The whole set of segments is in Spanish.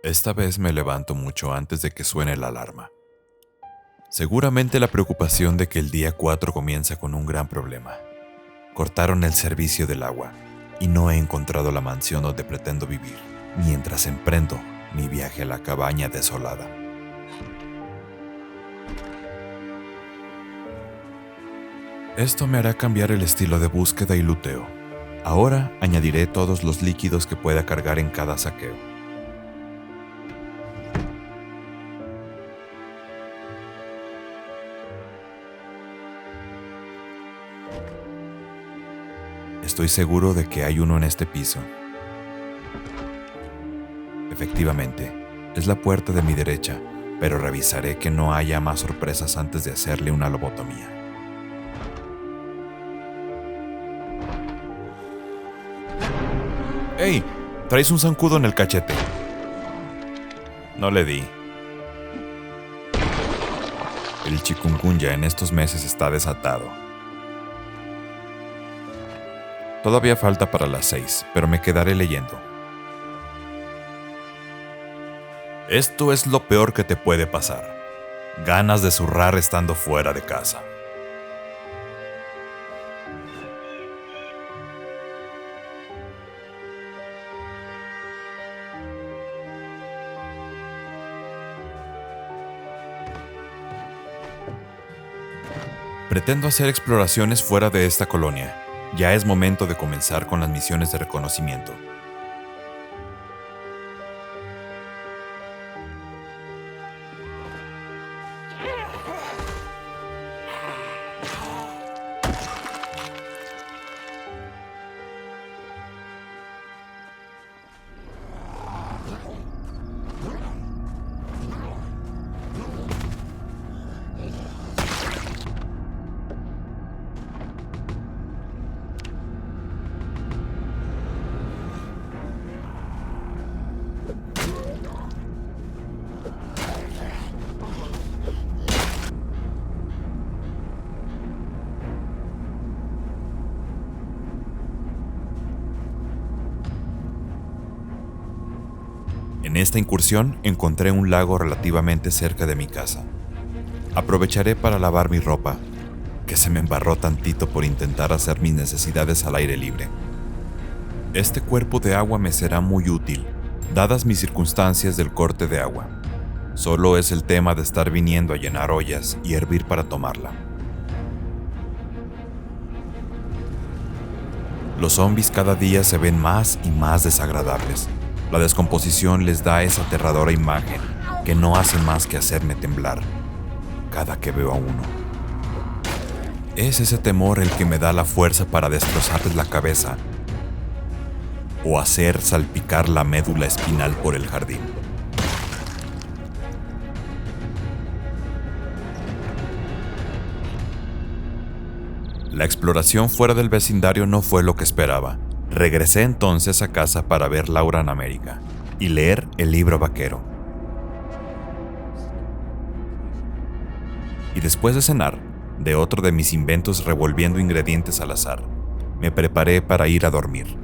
Esta vez me levanto mucho antes de que suene la alarma. Seguramente la preocupación de que el día 4 comienza con un gran problema. Cortaron el servicio del agua y no he encontrado la mansión donde pretendo vivir, mientras emprendo mi viaje a la cabaña desolada. Esto me hará cambiar el estilo de búsqueda y luteo. Ahora añadiré todos los líquidos que pueda cargar en cada saqueo. Estoy seguro de que hay uno en este piso. Efectivamente, es la puerta de mi derecha, pero revisaré que no haya más sorpresas antes de hacerle una lobotomía. ¡Ey! Traes un zancudo en el cachete. No le di. El chikungunya en estos meses está desatado. Todavía falta para las 6, pero me quedaré leyendo. Esto es lo peor que te puede pasar. Ganas de zurrar estando fuera de casa. Pretendo hacer exploraciones fuera de esta colonia. Ya es momento de comenzar con las misiones de reconocimiento. En esta incursión encontré un lago relativamente cerca de mi casa. Aprovecharé para lavar mi ropa, que se me embarró tantito por intentar hacer mis necesidades al aire libre. Este cuerpo de agua me será muy útil, dadas mis circunstancias del corte de agua. Solo es el tema de estar viniendo a llenar ollas y hervir para tomarla. Los zombies cada día se ven más y más desagradables. La descomposición les da esa aterradora imagen que no hace más que hacerme temblar cada que veo a uno. Es ese temor el que me da la fuerza para destrozarles la cabeza o hacer salpicar la médula espinal por el jardín. La exploración fuera del vecindario no fue lo que esperaba. Regresé entonces a casa para ver Laura en América y leer el libro vaquero. Y después de cenar, de otro de mis inventos revolviendo ingredientes al azar, me preparé para ir a dormir.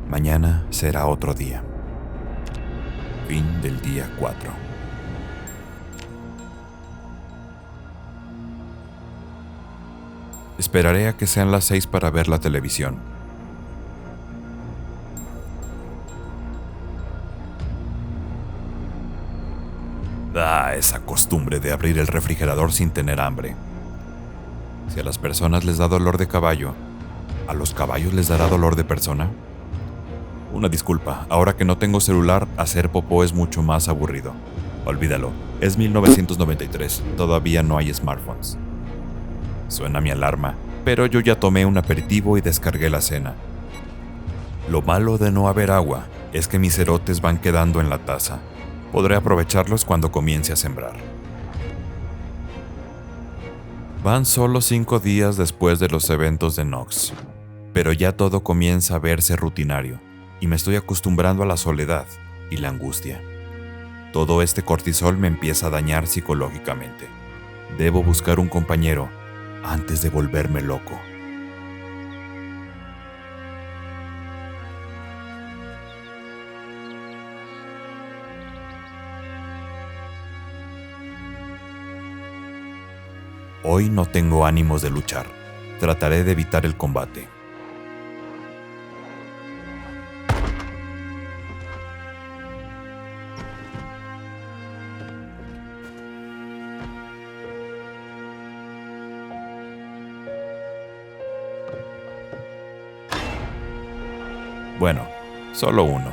Mañana será otro día. Fin del día 4. Esperaré a que sean las 6 para ver la televisión. Esa costumbre de abrir el refrigerador sin tener hambre. Si a las personas les da dolor de caballo, ¿a los caballos les dará dolor de persona? Una disculpa, ahora que no tengo celular, hacer popó es mucho más aburrido. Olvídalo, es 1993, todavía no hay smartphones. Suena mi alarma, pero yo ya tomé un aperitivo y descargué la cena. Lo malo de no haber agua es que mis erotes van quedando en la taza. Podré aprovecharlos cuando comience a sembrar. Van solo 5 días después de los eventos de Nox, pero ya todo comienza a verse rutinario y me estoy acostumbrando a la soledad y la angustia. Todo este cortisol me empieza a dañar psicológicamente. Debo buscar un compañero antes de volverme loco. Hoy no tengo ánimos de luchar. Trataré de evitar el combate. Bueno, solo uno.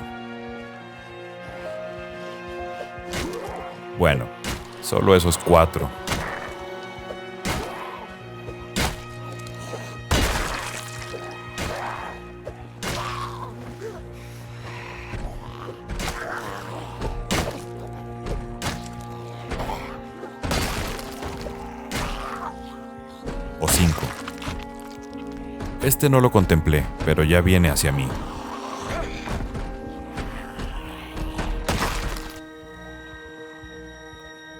Bueno, solo esos 4. O 5. Este no lo contemplé, pero ya viene hacia mí.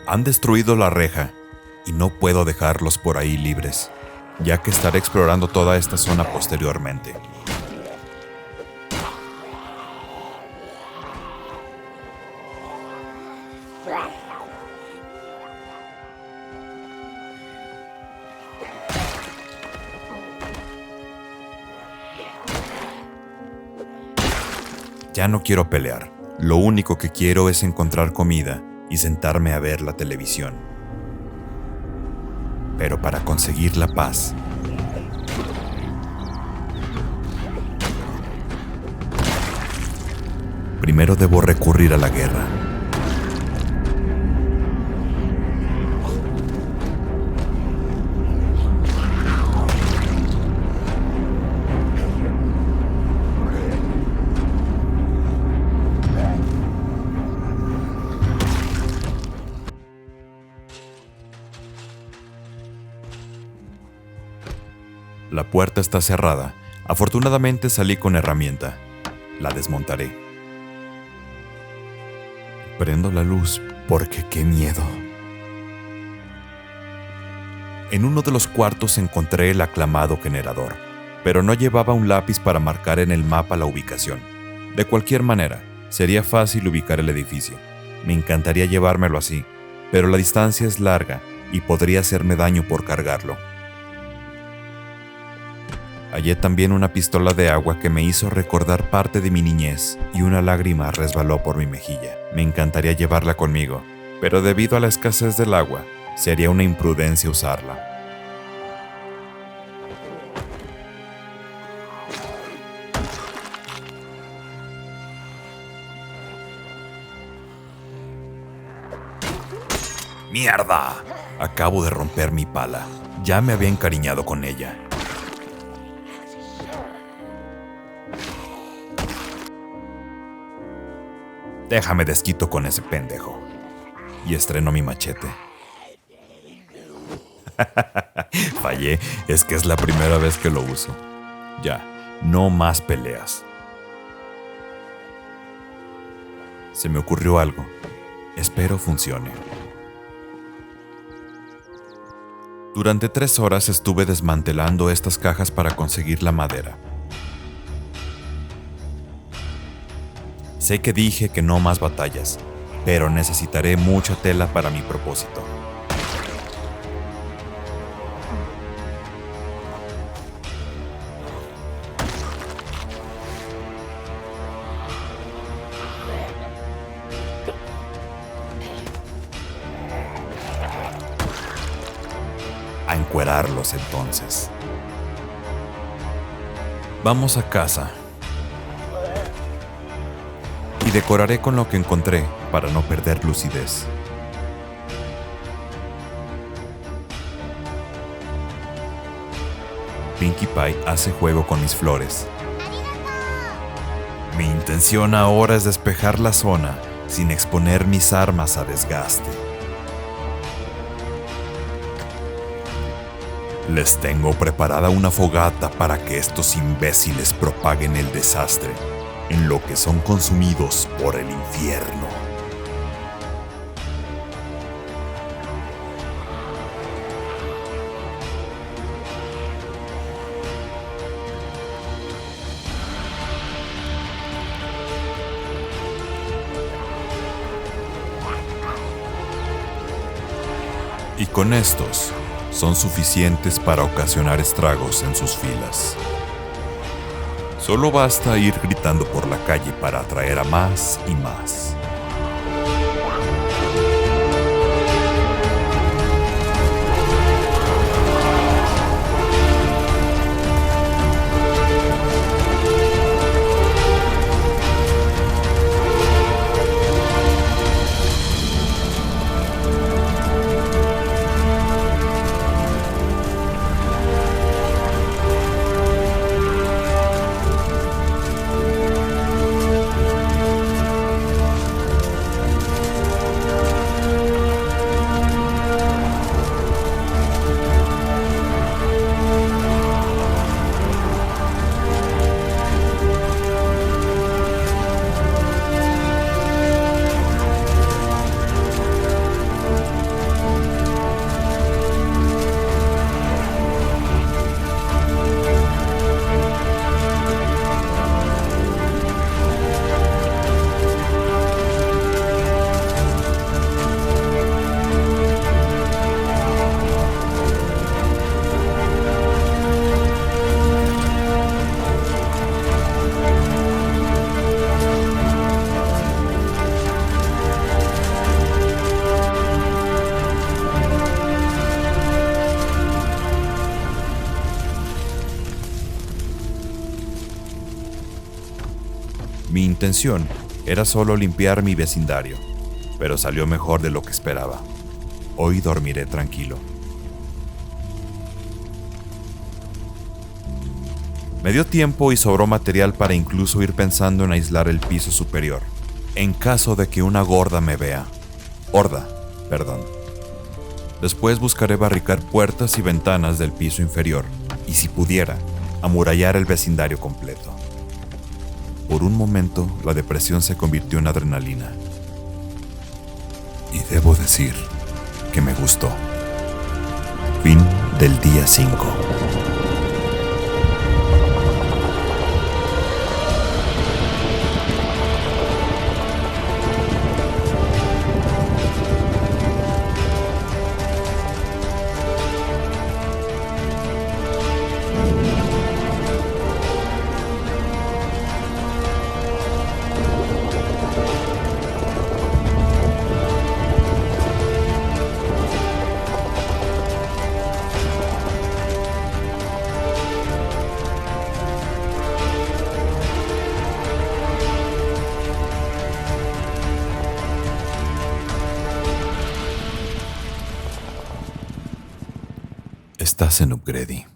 Han destruido la reja y no puedo dejarlos por ahí libres, ya que estaré explorando toda esta zona posteriormente. Ya no quiero pelear. Lo único que quiero es encontrar comida y sentarme a ver la televisión. Pero para conseguir la paz, primero debo recurrir a la guerra. La puerta está cerrada. Afortunadamente salí con herramienta. La desmontaré. Prendo la luz porque qué miedo. En uno de los cuartos encontré el aclamado generador, pero no llevaba un lápiz para marcar en el mapa la ubicación. De cualquier manera, sería fácil ubicar el edificio. Me encantaría llevármelo así, pero la distancia es larga y podría hacerme daño por cargarlo. Hallé también una pistola de agua que me hizo recordar parte de mi niñez y una lágrima resbaló por mi mejilla. Me encantaría llevarla conmigo, pero debido a la escasez del agua, sería una imprudencia usarla. ¡Mierda! Acabo de romper mi pala. Ya me había encariñado con ella. Déjame desquito con ese pendejo. Y estreno mi machete. Fallé, es que es la primera vez que lo uso. Ya, no más peleas. Se me ocurrió algo. Espero funcione. Durante 3 horas estuve desmantelando estas cajas para conseguir la madera. Sé que dije que no más batallas, pero necesitaré mucha tela para mi propósito. A encuerarlos entonces. Vamos a casa. Y decoraré con lo que encontré para no perder lucidez. Pinkie Pie hace juego con mis flores. Mi intención ahora es despejar la zona sin exponer mis armas a desgaste. Les tengo preparada una fogata para que estos imbéciles propaguen el desastre, en lo que son consumidos por el infierno. Y con estos, son suficientes para ocasionar estragos en sus filas. Solo basta ir gritando por la calle para atraer a más y más. Mi intención era solo limpiar mi vecindario, pero salió mejor de lo que esperaba. Hoy dormiré tranquilo. Me dio tiempo y sobró material para incluso ir pensando en aislar el piso superior, en caso de que una horda me vea. Después buscaré barricar puertas y ventanas del piso inferior, y si pudiera, amurallar el vecindario completo. Por un momento, la depresión se convirtió en adrenalina. Y debo decir que me gustó. Fin del día 5. Estás en Upgrady.